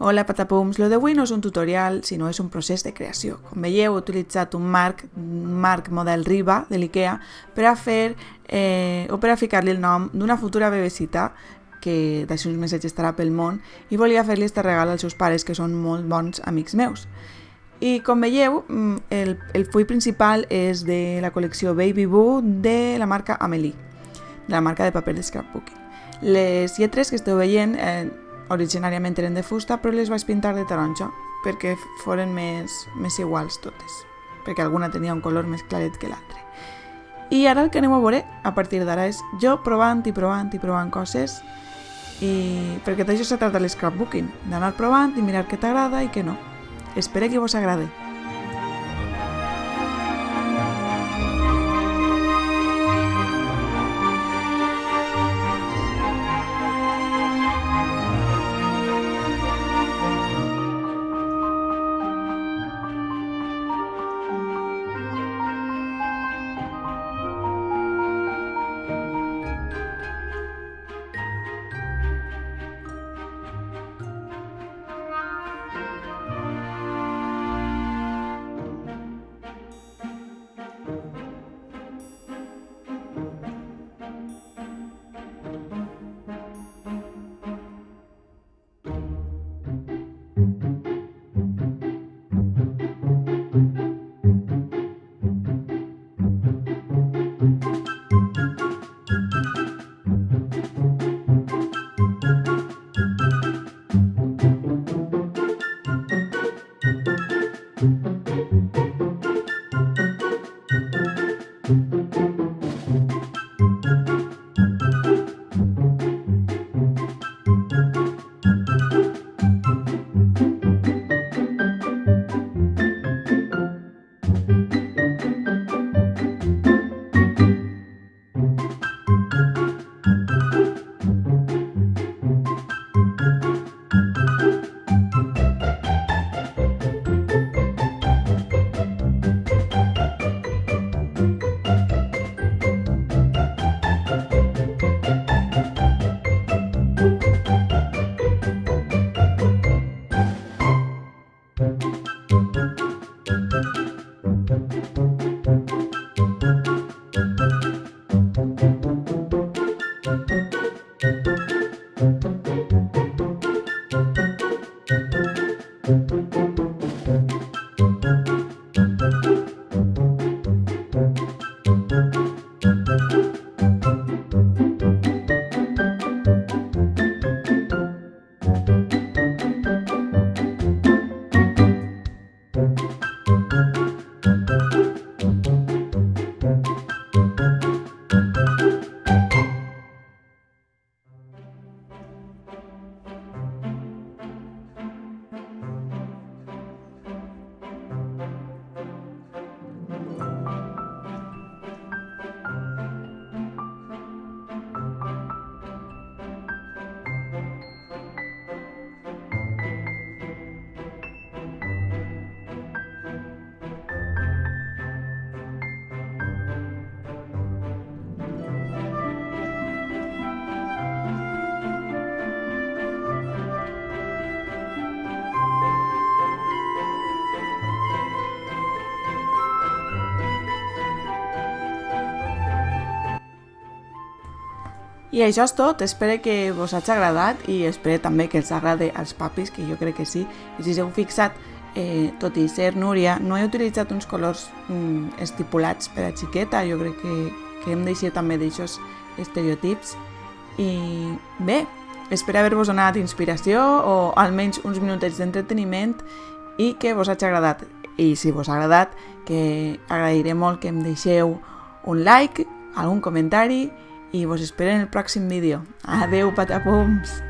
Hola patapums, lo d'avui no és un tutorial, sinó és un procés de creació. Com veieu, he utilitzat un marc model Riva de l'IKEA per a ficar-li el nom d'una futura bebesita que d'així uns mesos estarà pel món i volia fer-li este regal als seus pares, que són molt bons amics meus. I com veieu, el full principal és de la col·lecció Baby Boo de la marca Amelie, de la marca de paper de scrapbooking. Les lletres que esteu veient originàriament eren de fusta, però les vaig pintar de taronja perquè foren més iguals totes, perquè alguna tenia un color més claret que l'altre. I ara el que anem a veure a partir d'ara és jo provant coses, i perquè d'això se trata l'scrapbooking, d'anar provant i mirar què t'agrada i què no. Espero que vos agrade. I això és tot, espero que vos hagi agradat i espero també que els agrade als papis, que jo crec que sí. I si s'heu fixat, tot i ser Núria, no he utilitzat uns colors estipulats per a xiqueta, jo crec que hem deixat també d'aixòs estereotips. I bé, espero haver-vos donat inspiració o almenys uns minutets d'entreteniment i que vos hagi agradat. I si vos ha agradat, que agrairé molt que em deixeu un like, algun comentari, i vos espero en el pròxim vídeo. Adeu, patapums!